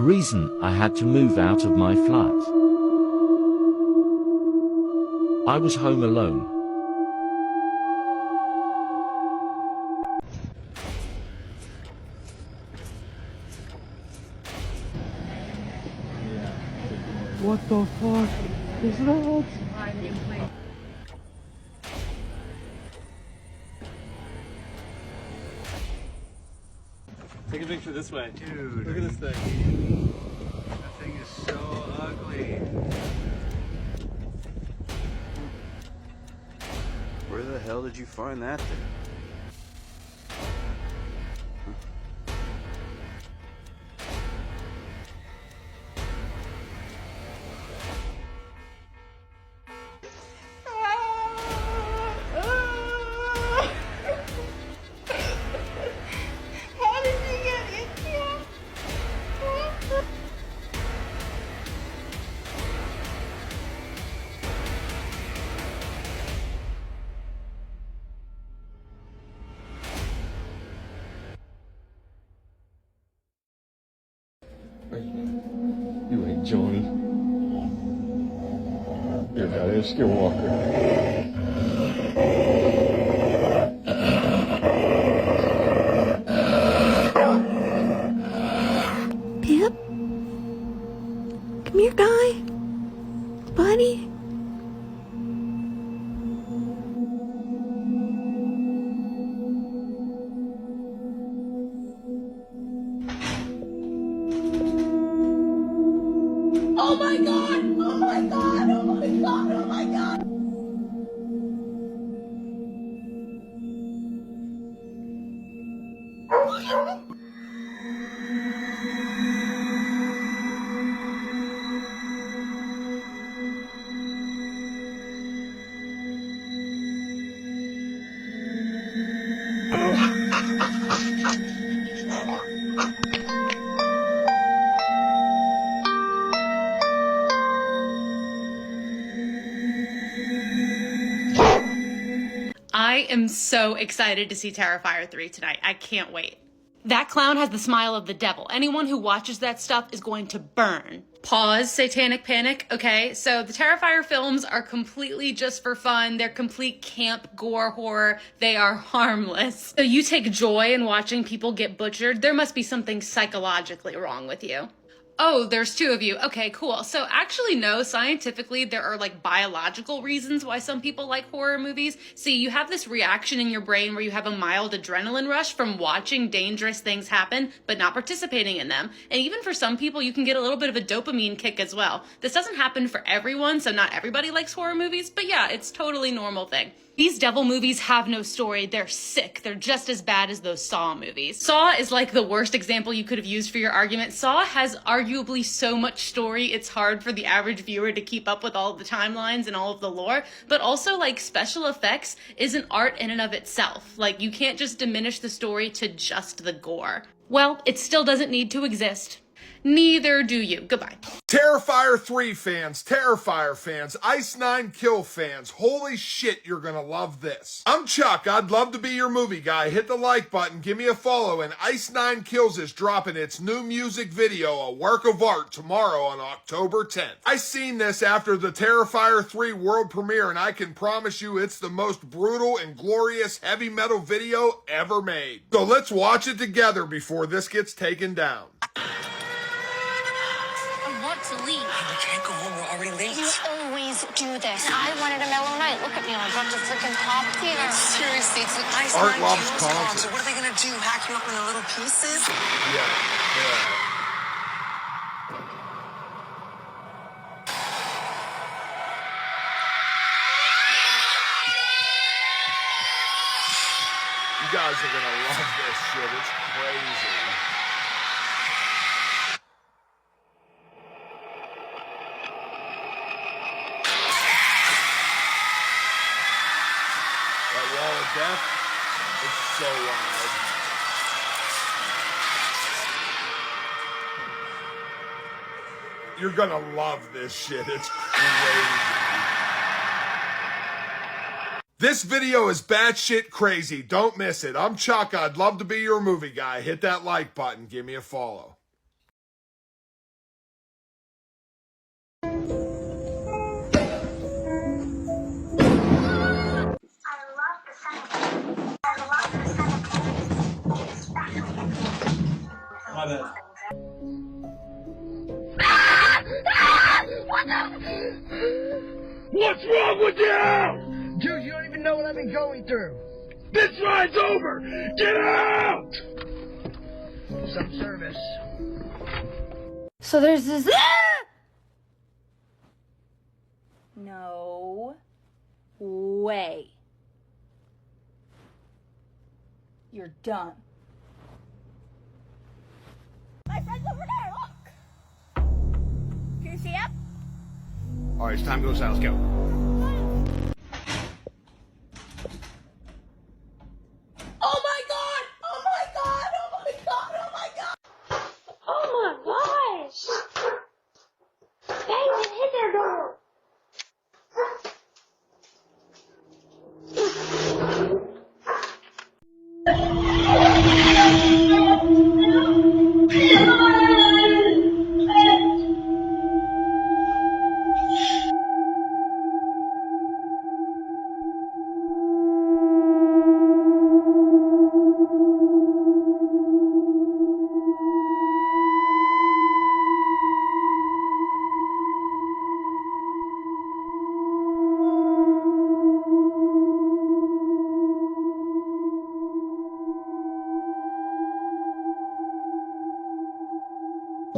Reason I had to move out of my flat. I was home alone. What the fuck is that? Take a picture this way. Dude, look at this thing. That thing is so ugly. Where the hell did you find that thing? How did you get in here? You ain't Johnny. You're not a Skywalker. Pip? Come here, guy. Buddy. Oh my god! Oh my god! Oh my god! Oh my god! I am so excited to see Terrifier 3 tonight. I can't wait. That clown has the smile of the devil. Anyone who watches that stuff is going to burn. Pause, satanic panic, okay? So the Terrifier films are completely just for fun. They're complete camp gore horror. They are harmless. So you take joy in watching people get butchered. There must be something psychologically wrong with you. Oh, there's two of you. Okay, cool. So actually, no, scientifically, there are like biological reasons why some people like horror movies. See, you have this reaction in your brain where you have a mild adrenaline rush from watching dangerous things happen, but not participating in them. And even for some people, you can get a little bit of a dopamine kick as well. This doesn't happen for everyone, so not everybody likes horror movies, but yeah, it's totally normal thing. These devil movies have no story. They're sick. They're just as bad as those Saw movies. Saw is like the worst example you could have used for your argument. Saw has arguably so much story, it's hard for the average viewer to keep up with all of the timelines and all of the lore. But also, like, special effects is an art in and of itself. Like, you can't just diminish the story to just the gore. Well, it still doesn't need to exist. Neither do you. Goodbye. Terrifier 3 fans, Terrifier fans, Ice 9 Kill fans, holy shit, you're gonna love this. I'm Chuck, I'd love to be your movie guy. Hit the like button, give me a follow, and Ice 9 Kills is dropping its new music video, A Work of Art, tomorrow on October 10th. I seen this after the Terrifier 3 world premiere, and I can promise you it's the most brutal and glorious heavy metal video ever made. So let's watch it together before this gets taken down. To leave. We can't go home, we're already late. You always do this. I wanted a mellow night. Look at me, I'm about to freaking pop theater. Seriously, it's an Ice Art 9 loves Kills concert. concert. What are they gonna do? Hack you up into little pieces? Yeah. You guys are gonna love this shit. It's crazy. That wall of death, it's so wild. You're gonna love this shit. It's crazy. This video is batshit crazy. Don't miss it. I'm Chuck. I'd love to be your movie guy. Hit that like button. Give me a follow. My bad. What's wrong with you? Dude, you don't even know what I've been going through. This ride's over! Get out! Some service. So there's this. No way. You're done. My friend's over there, look! Can you see him? Alright, it's time to go south. Let's go. Oh my god! Oh my god! Oh my god! Oh my god! Oh my gosh! They even hit their door!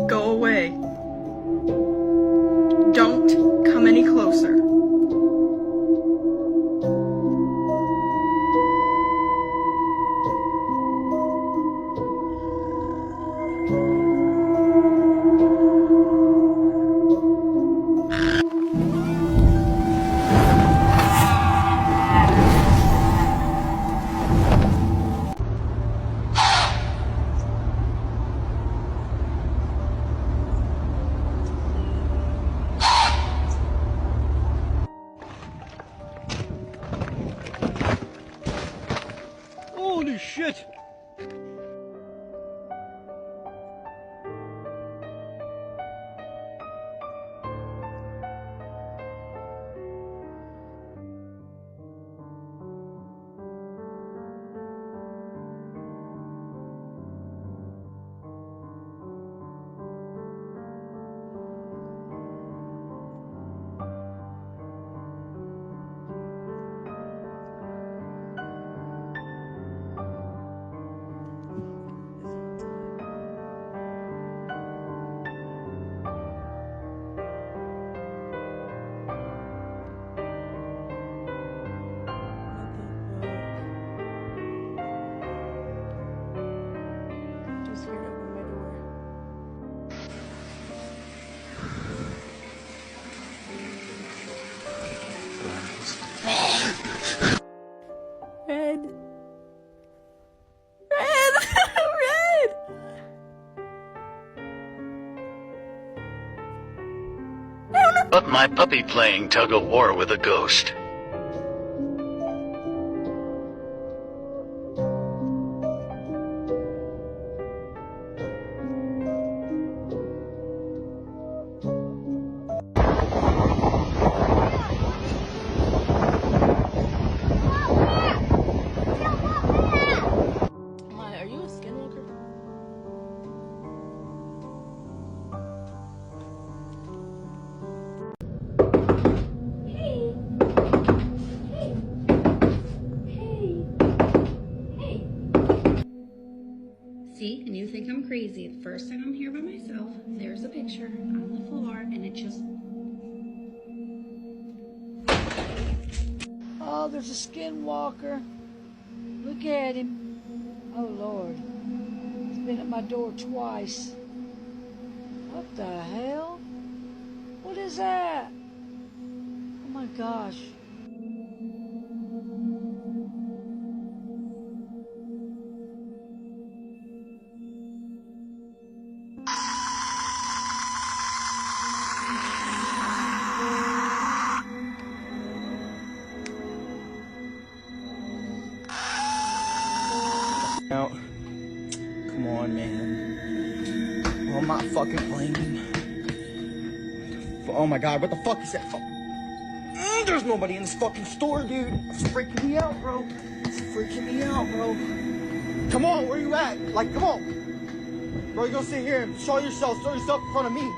Go away. Don't come any closer. Holy shit! Just heard it open my door. Red. Red! Red! But my puppy playing tug-of-war with a ghost. Are you a skinwalker? See, and you think I'm crazy. The first time I'm here by myself, there's a picture on the floor, and it just... Oh, there's a skinwalker. Look at him. Oh, Lord. He's been at my door twice. What the hell? What is that? Oh, my gosh. Out. Come on, man. Oh, I'm not fucking playing. Oh my god, what the fuck is that? There's nobody in this fucking store, dude. It's freaking me out, bro. It's freaking me out, bro. Come on, where you at? Like, come on. Bro, you gonna sit here and show yourself in front of me.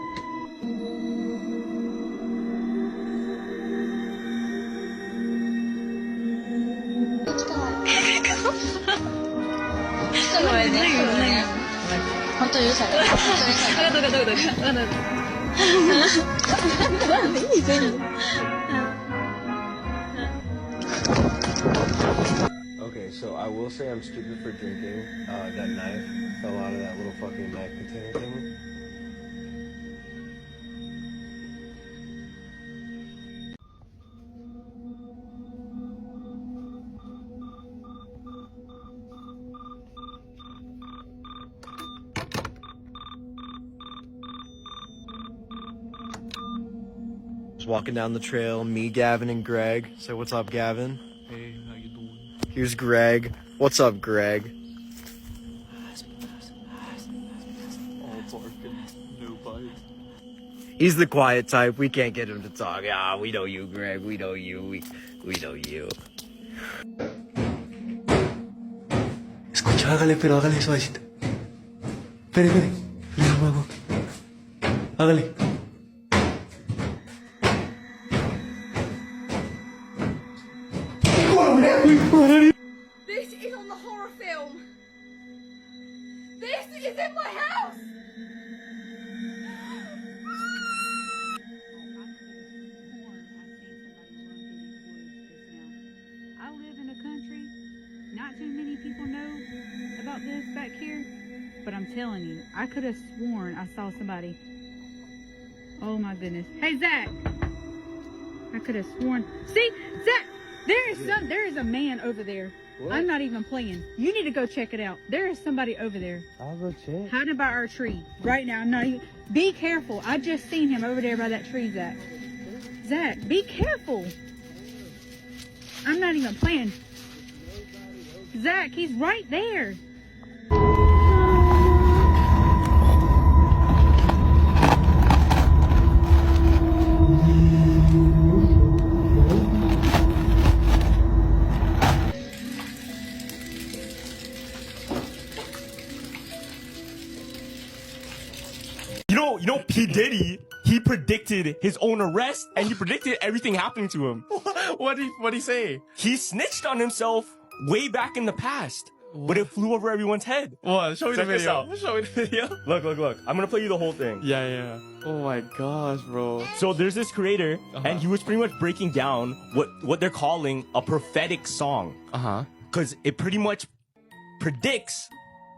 Okay, so I will say I'm stupid for drinking. That knife fell out of that little fucking knife container thing. Just walking down the trail, me, Gavin, and Greg. Say what's up, Gavin. Hey, how you doing? Here's Greg. What's up, Greg? All barking, no bite. He's the quiet type. We can't get him to talk. Ah, we know you, Greg. We know you. We know you. Escucha, hágale, pero hágale suavecito. Espere. Hágale. This is on the horror film. This is in my house. I live in a country, not too many people know about this back here, but I'm telling you, I could have sworn I saw somebody. Oh my goodness. Hey, Zach. I could have sworn. See, Zach, there is a man over there. What? I'm not even playing. You need to go check it out. There is somebody over there. I'll go check. Hiding by our tree. Right now. I'm not even. Be careful. I just seen him over there by that tree, Zach. Zach, be careful. I'm not even playing. Zach, he's right there. You know, P. Diddy, he predicted his own arrest and he predicted everything happening to him. What'd he say? He snitched on himself way back in the past, but it flew over everyone's head. What? Show me the Check this video. out. Show me the video. Look. I'm gonna play you the whole thing. Yeah. Oh my gosh, bro. So there's this creator, and he was pretty much breaking down what they're calling a prophetic song. Because it pretty much predicts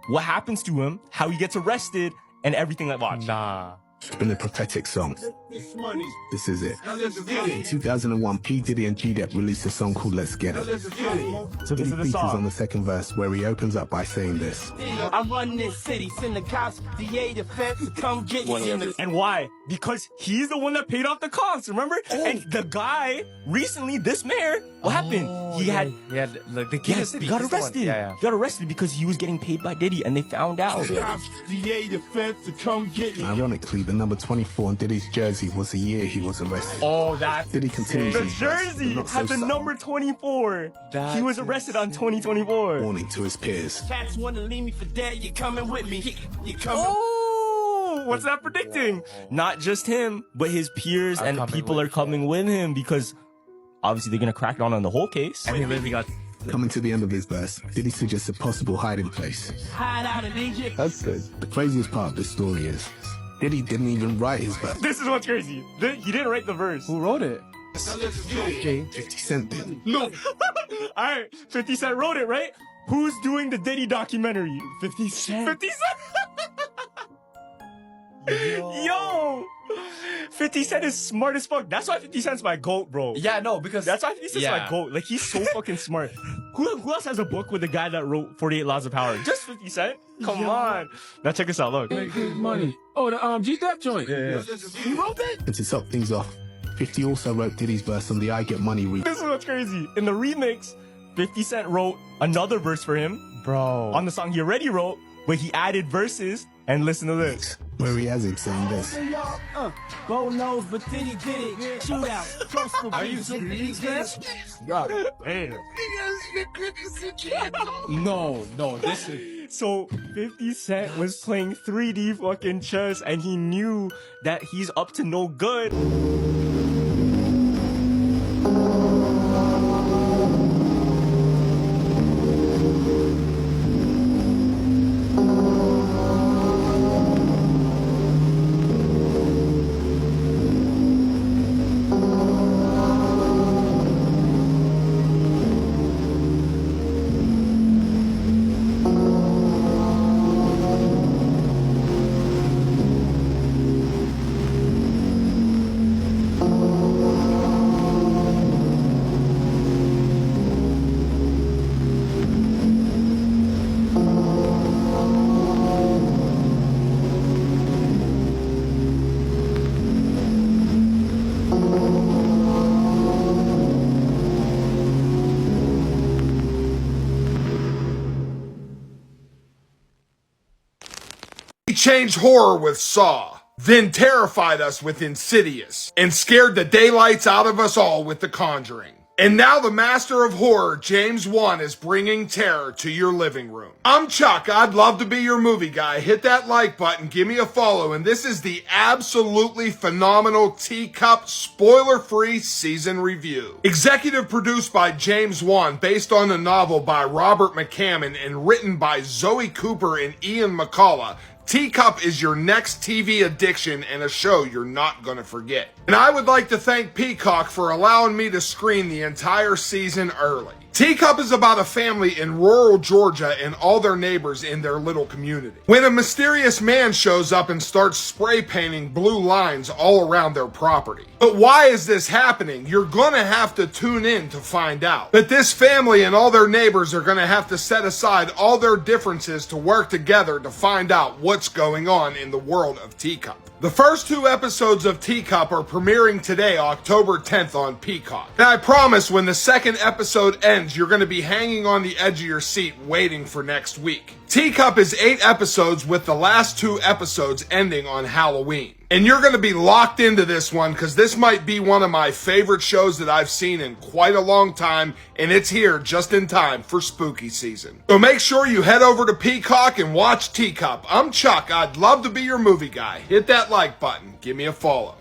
what happens to him, how he gets arrested, and everything like watch. Nah. It's been a prophetic song. This is it. In 2001, P. Diddy and G-Dep released a song called Let's Get It. So this is the features song. on the second verse where he opens up by saying this. I run this city, send the cops, DA, defense, come get you. And why? Because he's the one that paid off the cops, remember? And the guy, recently, this mayor, what happened? He got arrested. Yeah. He got arrested because he was getting paid by Diddy, and they found out. Cops, DA, defense, come get you. Ironically, the number 24 on Diddy's jersey was the year he was arrested. Oh, that's Diddy continues the his verse, jersey but not had so the subtle. number 24. He was arrested on 2024. Warning to his peers. Cats wanna leave me for dead, you coming with me. You coming. Oh, what's that predicting? Not just him, but his peers and people are coming with him because obviously they're gonna crack down on the whole case. And he literally got. Coming to the end of his verse, Diddy suggests a possible hiding place. Hide out in Egypt. That's good. The craziest part of this story is Diddy didn't even write his verse. This is what's crazy. He didn't write the verse. Who wrote it? 50 Cent did. No. All right, 50 Cent wrote it, right? Who's doing the Diddy documentary? 50 Cent. 50 Cent. Yo. 50 Cent is smart as fuck. That's why 50 Cent's my GOAT, bro. Yeah, no, because That's why 50 Cent's my GOAT. Like, he's so fucking smart. Who else has a book with the guy that wrote 48 Laws of Power? Just 50 Cent? Come on. Now check this out, look. Make his money. Oh, the G-Dep joint. Yeah. He wrote that? And to top things off, 50 also wrote Diddy's verse on the I Get Money remix. This is what's crazy. In the remix, 50 Cent wrote another verse for him. Bro. On the song he already wrote, but he added verses, and listen to this. Where he has him saying this. Gold nose, but Diddy did it. Shootout. Are you serious, man? God damn. No, this is. So 50 Cent was playing 3D fucking chess and he knew that he's up to no good. He changed horror with Saw, then terrified us with Insidious, and scared the daylights out of us all with The Conjuring. And now the master of horror, James Wan, is bringing terror to your living room. I'm Chuck. I'd love to be your movie guy. Hit that like button, give me a follow, and this is the absolutely phenomenal Teacup spoiler-free season review. Executive produced by James Wan, based on a novel by Robert McCammon and written by Zoe Cooper and Ian McCullough, Teacup is your next TV addiction and a show you're not gonna forget. And I would like to thank Peacock for allowing me to screen the entire season early. Teacup is about a family in rural Georgia and all their neighbors in their little community. When a mysterious man shows up and starts spray painting blue lines all around their property. But why is this happening? You're gonna have to tune in to find out. But this family and all their neighbors are gonna have to set aside all their differences to work together to find out what's going on in the world of Teacup. The first 2 episodes of Teacup are premiering today, October 10th on Peacock. And I promise when the second episode ends, you're going to be hanging on the edge of your seat waiting for next week. Teacup is 8 episodes with the last 2 episodes ending on Halloween. And you're going to be locked into this one because this might be one of my favorite shows that I've seen in quite a long time, and it's here just in time for spooky season. So make sure you head over to Peacock and watch Teacup. I'm Chuck. I'd love to be your movie guy. Hit that like button. Give me a follow.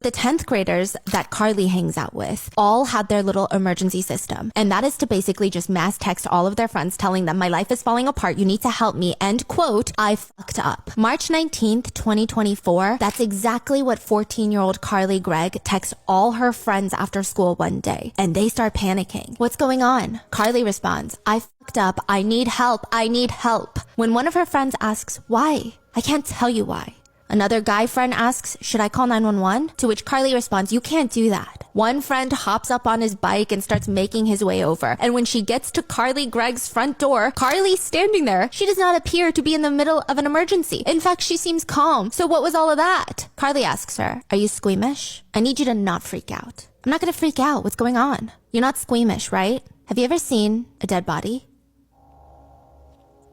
The 10th graders that Carly hangs out with all had their little emergency system. And that is to basically just mass text all of their friends telling them, my life is falling apart. You need to help me. And quote, I fucked up. March 19th, 2024. That's exactly what 14-year-old Carly Gregg texts all her friends after school one day. And they start panicking. What's going on? Carly responds, I fucked up. I need help. I need help. When one of her friends asks, why? I can't tell you why. Another guy friend asks, should I call 911? To which Carly responds, you can't do that. One friend hops up on his bike and starts making his way over. And when she gets to Carly Gregg's front door, Carly's standing there. She does not appear to be in the middle of an emergency. In fact, she seems calm. So what was all of that? Carly asks her, are you squeamish? I need you to not freak out. I'm not gonna freak out. What's going on? You're not squeamish, right? Have you ever seen a dead body?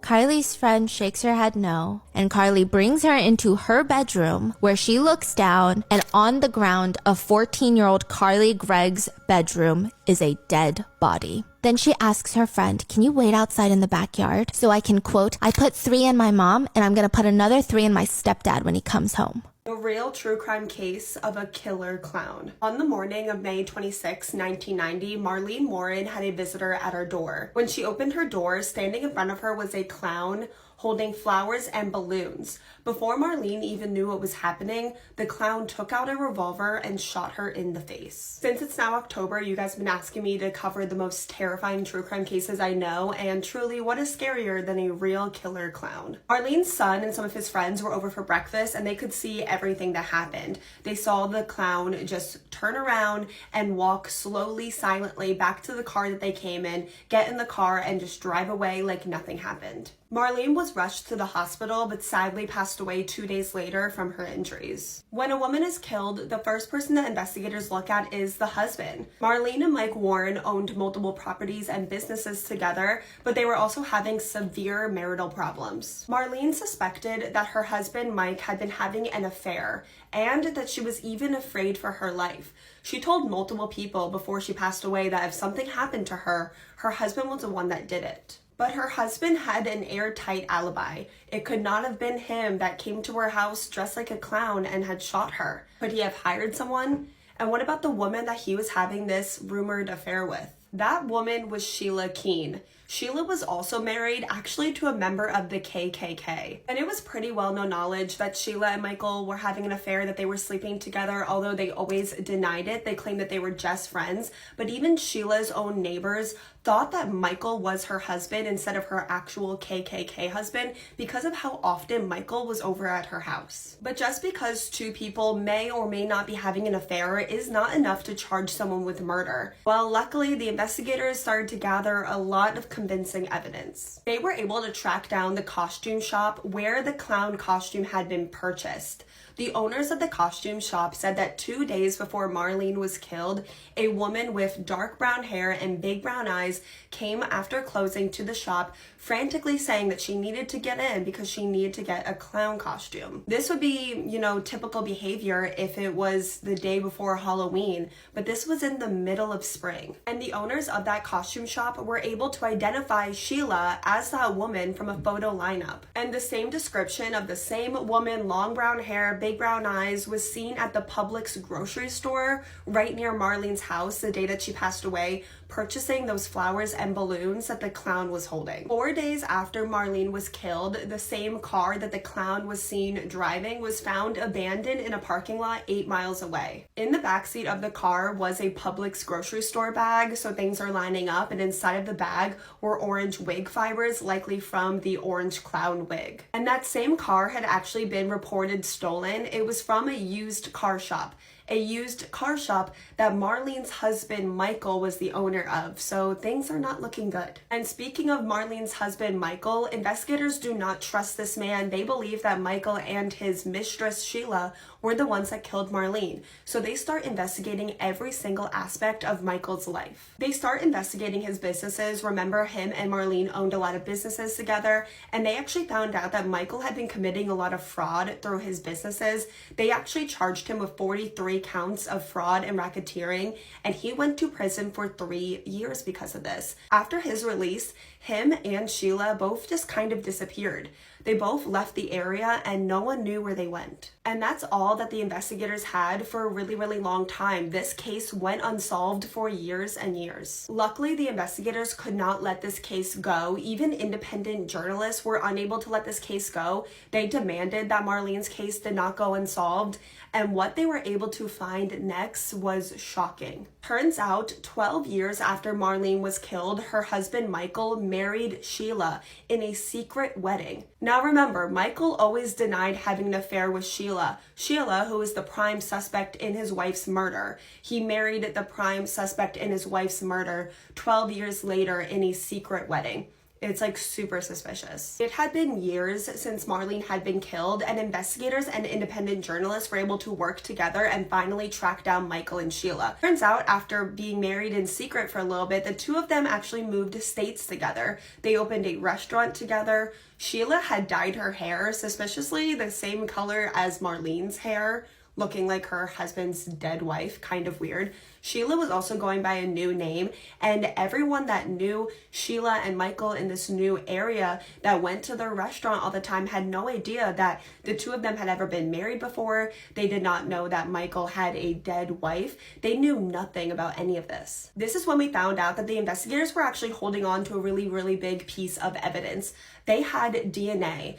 Carly's friend shakes her head no, and Carly brings her into her bedroom where she looks down, and on the ground of 14-year-old Carly Gregg's bedroom is a dead body. Then she asks her friend, can you wait outside in the backyard so I can, quote, I put 3 in my mom and I'm gonna put another 3 in my stepdad when he comes home. A real true crime case of a killer clown. On the morning of May 26, 1990, Marlene Morin had a visitor at her door. When she opened her door, standing in front of her was a clown holding flowers and balloons. Before Marlene even knew what was happening, the clown took out a revolver and shot her in the face. Since it's now October, you guys have been asking me to cover the most terrifying true crime cases I know, and truly, what is scarier than a real killer clown? Marlene's son and some of his friends were over for breakfast, and they could see everything that happened. They saw the clown just turn around and walk slowly, silently back to the car that they came in, get in the car, and just drive away like nothing happened. Marlene was rushed to the hospital but sadly passed away 2 days later from her injuries. When a woman is killed, the first person that investigators look at is the husband. Marlene and Mike Warren owned multiple properties and businesses together, but they were also having severe marital problems. Marlene suspected that her husband Mike had been having an affair and that she was even afraid for her life. She told multiple people before she passed away that if something happened to her, her husband was the one that did it. But her husband had an airtight alibi. It could not have been him that came to her house dressed like a clown and had shot her. Could he have hired someone? And what about the woman that he was having this rumored affair with? That woman was Sheila Keene. Sheila was also married actually to a member of the KKK. And it was pretty well known knowledge that Sheila and Michael were having an affair, that they were sleeping together, although they always denied it. They claimed that they were just friends. But even Sheila's own neighbors thought that Michael was her husband instead of her actual KKK husband because of how often Michael was over at her house. But just because two people may or may not be having an affair is not enough to charge someone with murder. Well, luckily, the investigators started to gather a lot of convincing evidence. They were able to track down the costume shop where the clown costume had been purchased. The owners of the costume shop said that 2 days before Marlene was killed, a woman with dark brown hair and big brown eyes came after closing to the shop, frantically saying that she needed to get in because she needed to get a clown costume. This would be, typical behavior if it was the day before Halloween, but this was in the middle of spring. And the owners of that costume shop were able to identify Sheila as that woman from a photo lineup. And the same description of the same woman, long brown hair, big brown eyes, was seen at the Publix grocery store right near Marlene's house the day that she passed away, purchasing those flowers and balloons that the clown was holding. 4 days after Marlene was killed, the same car that the clown was seen driving was found abandoned in a parking lot 8 miles away. In the backseat of the car was a Publix grocery store bag, so things are lining up, and inside of the bag were orange wig fibers, likely from the orange clown wig. And that same car had actually been reported stolen. It was from a used car shop. A used car shop that Marlene's husband Michael was the owner of, so things are not looking good. And speaking of Marlene's husband Michael, investigators do not trust this man. They believe that Michael and his mistress Sheila were the ones that killed Marlene, so they start investigating every single aspect of Michael's life. They start investigating his businesses. Remember, him and Marlene owned a lot of businesses together, and they actually found out that Michael had been committing a lot of fraud through his businesses. They actually charged him with 43 counts of fraud and racketeering, and he went to prison for 3 years because of this. After his release, him and Sheila both just kind of disappeared. They both left the area and no one knew where they went. And that's all that the investigators had for a really, really long time. This case went unsolved for years and years. Luckily, the investigators could not let this case go. Even independent journalists were unable to let this case go. They demanded that Marlene's case did not go unsolved. And what they were able to find next was shocking. Turns out, 12 years after Marlene was killed, her husband Michael married Sheila in a secret wedding. Now remember, Michael always denied having an affair with Sheila. Sheila, who is the prime suspect in his wife's murder. He married the prime suspect in his wife's murder 12 years later in a secret wedding. It's like super suspicious. It had been years since Marlene had been killed, and investigators and independent journalists were able to work together and finally track down Michael and Sheila. Turns out, after being married in secret for a little bit, the two of them actually moved states together. They opened a restaurant together. Sheila had dyed her hair suspiciously the same color as Marlene's hair, looking like her husband's dead wife, kind of weird. Sheila was also going by a new name, and everyone that knew Sheila and Michael in this new area that went to their restaurant all the time had no idea that the two of them had ever been married before. They did not know that Michael had a dead wife. They knew nothing about any of this. This is when we found out that the investigators were actually holding on to a really, really big piece of evidence. They had DNA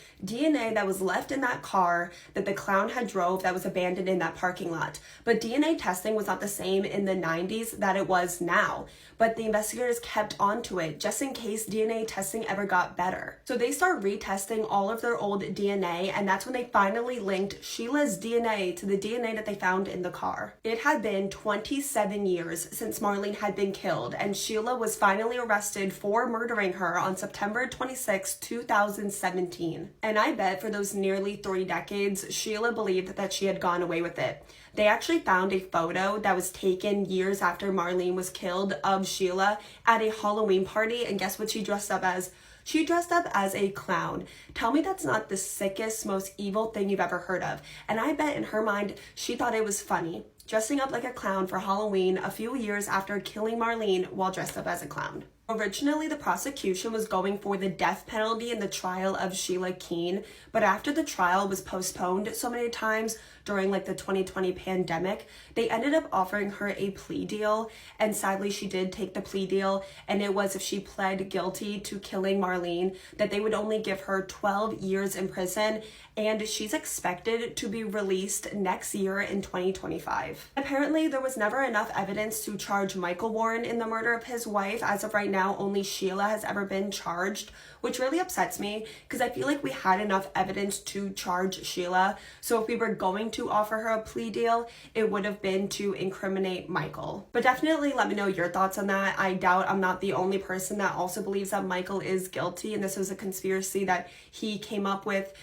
that was left in that car that the clown had drove that was abandoned in that parking lot. But DNA testing was not the same in the 90s that it was now. But the investigators kept onto it just in case DNA testing ever got better. So they start retesting all of their old DNA, and that's when they finally linked Sheila's DNA to the DNA that they found in the car. It had been 27 years since Marlene had been killed, and Sheila was finally arrested for murdering her on September 26, 2000. 2017. And I bet for those nearly 3 decades, Sheila believed that she had gone away with it. They actually found a photo that was taken years after Marlene was killed of Sheila at a Halloween party, and guess what she dressed up as? She dressed up as a clown. Tell me that's not the sickest, most evil thing you've ever heard of. And I bet in her mind, she thought it was funny, dressing up like a clown for Halloween a few years after killing Marlene while dressed up as a clown. Originally, the prosecution was going for the death penalty in the trial of Sheila Keene, but after the trial was postponed so many times during like the 2020 pandemic, they ended up offering her a plea deal, and sadly she did take the plea deal, and it was if she pled guilty to killing Marlene that they would only give her 12 years in prison, and she's expected to be released next year in 2025. Apparently, there was never enough evidence to charge Michael Warren in the murder of his wife. As of right now, only Sheila has ever been charged, which really upsets me because I feel like we had enough evidence to charge Sheila. So if we were going to offer her a plea deal, it would have been to incriminate Michael. But definitely let me know your thoughts on that. I doubt I'm not the only person that also believes that Michael is guilty and this was a conspiracy that he came up with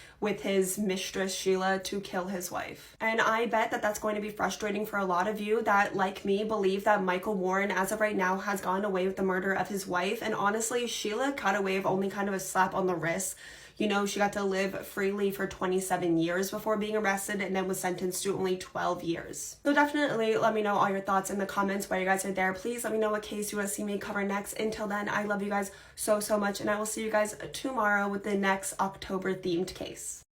his mistress Sheila to kill his wife. And I bet that that's going to be frustrating for a lot of you that, like me, believe that Michael Warren as of right now has gone away with the murder of his wife. And honestly, Sheila got away with only kind of a slap on the wrist. You know, she got to live freely for 27 years before being arrested and then was sentenced to only 12 years. So definitely let me know all your thoughts in the comments while you guys are there. Please let me know what case you want to see me cover next. Until then, I love you guys so much, and I will see you guys tomorrow with the next October themed case.